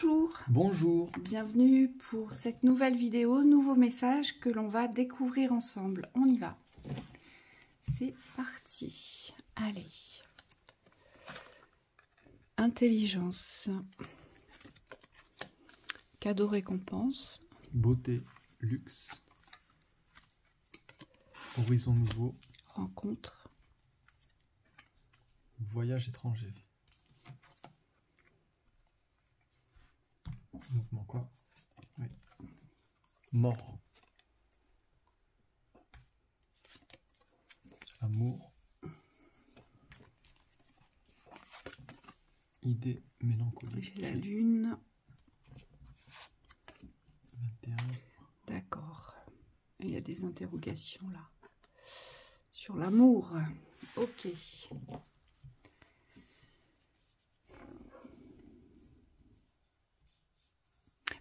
Bonjour, Bonjour. bienvenue pour cette nouvelle vidéo, nouveau message que l'on va découvrir ensemble. On y va. C'est parti. Allez. Intelligence. Cadeau récompense. Beauté, luxe. Horizon nouveau. Rencontre. Voyage étranger. Mouvement quoi? Oui. Mort. Amour. Idée mélancolique. J'ai la lune. 21. D'accord. Il y a des interrogations là. Sur l'amour. Ok.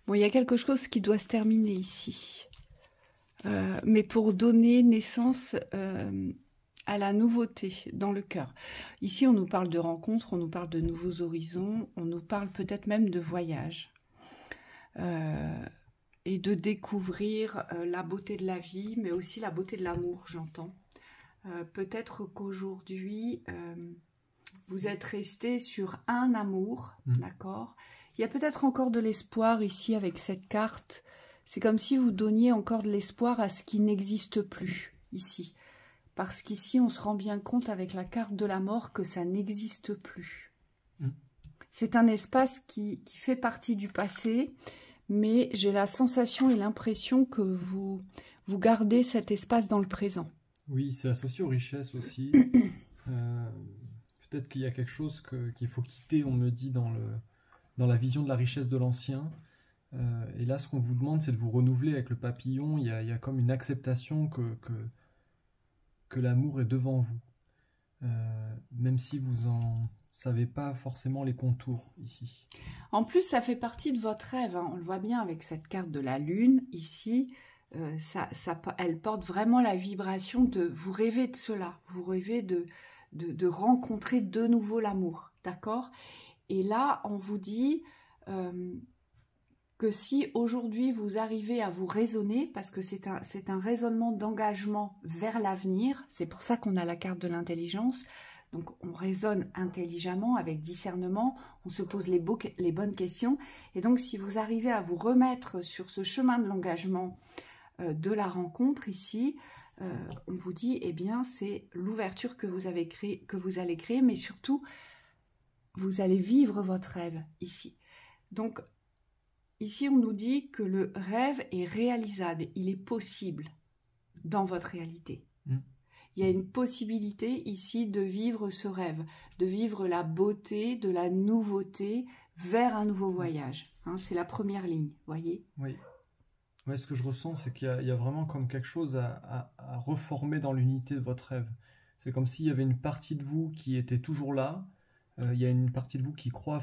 Bon, il y a quelque chose qui doit se terminer ici. Mais pour donner naissance à la nouveauté dans le cœur. Ici, on nous parle de rencontres, on nous parle de nouveaux horizons, on nous parle peut-être même de voyage. Et de découvrir la beauté de la vie, mais aussi la beauté de l'amour, j'entends. Peut-être qu'aujourd'hui, vous êtes resté sur un amour, d'accord ? Il y a peut-être encore de l'espoir ici avec cette carte. C'est comme si vous donniez encore de l'espoir à ce qui n'existe plus ici. Parce qu'ici, on se rend bien compte avec la carte de la mort que ça n'existe plus. C'est un espace qui fait partie du passé, mais j'ai la sensation et l'impression que vous gardez cet espace dans le présent. Oui, c'est associé aux richesses aussi. Peut-être qu'il y a quelque chose qu'il faut quitter, on me dit, dans la vision de la richesse de l'ancien. Et là, ce qu'on vous demande, c'est de vous renouveler avec le papillon. Il y a comme une acceptation que l'amour est devant vous. Même si vous en savez pas forcément les contours ici. En plus, ça fait partie de votre rêve. Hein. On le voit bien avec cette carte de la lune ici. Elle porte vraiment la vibration de vous rêvez de cela. Vous rêvez de rencontrer de nouveau l'amour. D'accord ? Et là, on vous dit que si aujourd'hui vous arrivez à vous raisonner, parce que c'est un raisonnement d'engagement vers l'avenir, c'est pour ça qu'on a la carte de l'intelligence, donc on raisonne intelligemment, avec discernement, on se pose les bonnes questions, et donc si vous arrivez à vous remettre sur ce chemin de l'engagement de la rencontre ici, on vous dit, eh bien c'est l'ouverture que vous allez créer, mais surtout, vous allez vivre votre rêve ici. Donc, ici, on nous dit que le rêve est réalisable, il est possible dans votre réalité. Il y a une possibilité ici de vivre ce rêve, de vivre la beauté, de la nouveauté vers un nouveau voyage. Hein, c'est la première ligne, voyez ? Oui. Ouais, ce que je ressens, c'est qu'il y a vraiment comme quelque chose à reformer dans l'unité de votre rêve. C'est comme s'il y avait une partie de vous qui était toujours là. Il y a une partie de vous qui croit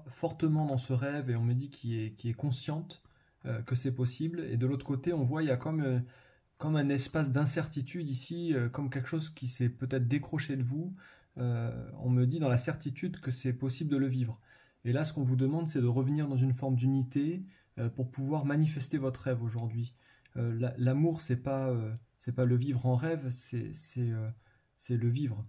fortement dans ce rêve et on me dit qui est consciente que c'est possible. Et de l'autre côté, on voit il y a comme un espace d'incertitude ici, comme quelque chose qui s'est peut-être décroché de vous. On me dit dans la certitude que c'est possible de le vivre. Et là, ce qu'on vous demande, c'est de revenir dans une forme d'unité pour pouvoir manifester votre rêve aujourd'hui. L'amour, c'est pas le vivre en rêve, c'est le vivre.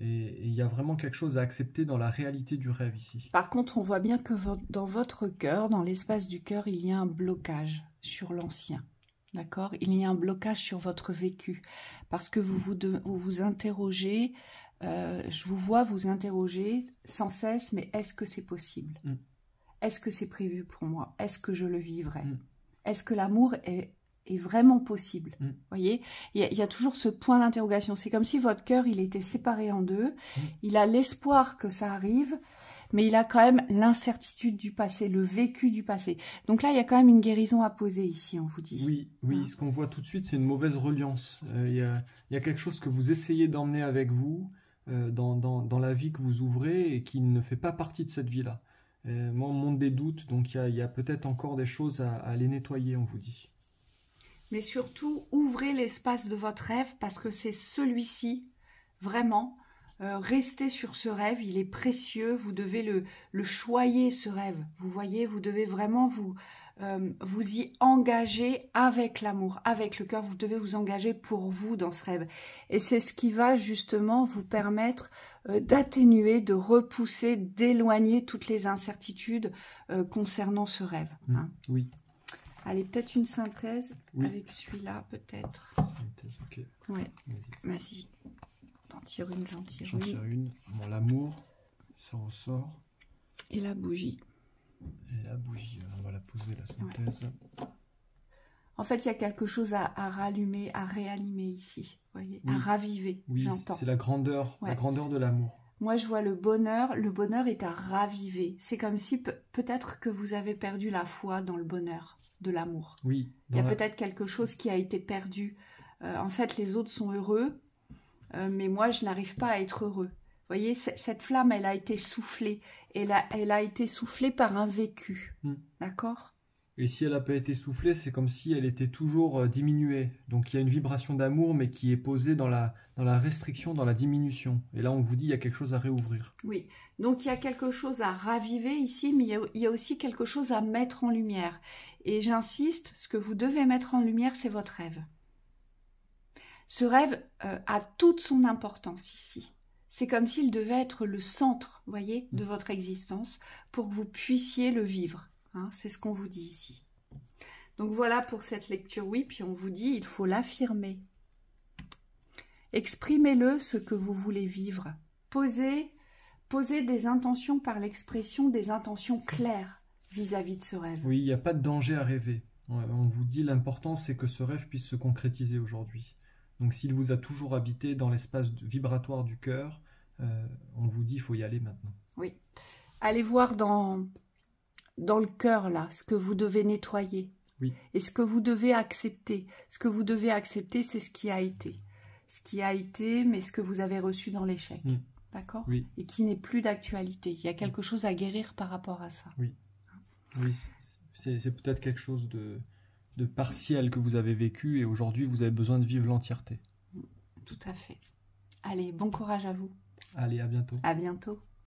Et il y a vraiment quelque chose à accepter dans la réalité du rêve ici. Par contre, on voit bien que dans votre cœur, dans l'espace du cœur, il y a un blocage sur l'ancien. D'accord ? Il y a un blocage sur votre vécu. Parce que vous vous interrogez, je vous vois vous interroger sans cesse, mais est-ce que c'est possible ? Est-ce que c'est prévu pour moi? Est-ce que je le vivrai? Est-ce que l'amour est vraiment possible? Voyez, il y a toujours ce point d'interrogation. C'est comme si votre cœur, il était séparé en deux. Il a l'espoir que ça arrive, mais il a quand même l'incertitude du passé, le vécu du passé. Donc là, il y a quand même une guérison à poser ici, on vous dit. Oui, ce qu'on voit tout de suite, c'est une mauvaise reliance. Il y a quelque chose que vous essayez d'emmener avec vous dans la vie que vous ouvrez et qui ne fait pas partie de cette vie-là. Moi, on monte des doutes, donc il y a peut-être encore des choses à les nettoyer, on vous dit. Mais surtout, ouvrez l'espace de votre rêve parce que c'est celui-ci, vraiment, restez sur ce rêve, il est précieux, vous devez le choyer, ce rêve. Vous voyez, vous devez vraiment vous y engager avec l'amour, avec le cœur. Vous devez vous engager pour vous dans ce rêve. Et c'est ce qui va justement vous permettre d'atténuer, de repousser, d'éloigner toutes les incertitudes concernant ce rêve. Hein. Oui. Allez, peut-être une synthèse Oui. avec celui-là, peut-être. Synthèse, ok. Ouais, Vas-y. vas-y. T'en tires une, j'en tire J'en une. tire une. Bon, l'amour, ça ressort. Et la bougie. Et la bougie, on va la poser, la synthèse. Ouais. En fait, il y a quelque chose à rallumer, à réanimer ici. Voyez, Oui. à raviver, Oui, j'entends. c'est la grandeur de l'amour. Moi, je vois le bonheur. Le bonheur est à raviver. C'est comme si peut-être que vous avez perdu la foi dans le bonheur de l'amour. Oui. Il y a peut-être quelque chose qui a été perdu. En fait, les autres sont heureux, mais moi, je n'arrive pas à être heureux. Vous voyez, cette flamme, elle a été soufflée. Elle a été soufflée par un vécu. D'accord ? Et si elle n'a pas été soufflée, c'est comme si elle était toujours diminuée. Donc il y a une vibration d'amour, mais qui est posée dans la restriction, dans la diminution. Et là, on vous dit, il y a quelque chose à réouvrir. Oui, donc il y a quelque chose à raviver ici, mais il y a aussi quelque chose à mettre en lumière. Et j'insiste, ce que vous devez mettre en lumière, c'est votre rêve. Ce rêve a toute son importance ici. C'est comme s'il devait être le centre, voyez, de votre existence pour que vous puissiez le vivre. Hein, c'est ce qu'on vous dit ici. Donc voilà pour cette lecture, oui, puis on vous dit, il faut l'affirmer. Exprimez-le, ce que vous voulez vivre. Posez des intentions par l'expression, des intentions claires vis-à-vis de ce rêve. Oui, il n'y a pas de danger à rêver. On vous dit, l'important, c'est que ce rêve puisse se concrétiser aujourd'hui. Donc s'il vous a toujours habité dans l'espace vibratoire du cœur, on vous dit, il faut y aller maintenant. Oui. Allez voir dans le cœur, là, ce que vous devez nettoyer. Oui. Et ce que vous devez accepter. Ce que vous devez accepter, c'est ce qui a été. Ce qui a été, mais ce que vous avez reçu dans l'échec. D'accord ? Oui. Et qui n'est plus d'actualité. Il y a quelque chose à guérir par rapport à ça. Oui. Oui, c'est peut-être quelque chose de partiel que vous avez vécu et aujourd'hui, vous avez besoin de vivre l'entièreté. Tout à fait. Allez, bon courage à vous. Allez, à bientôt. À bientôt.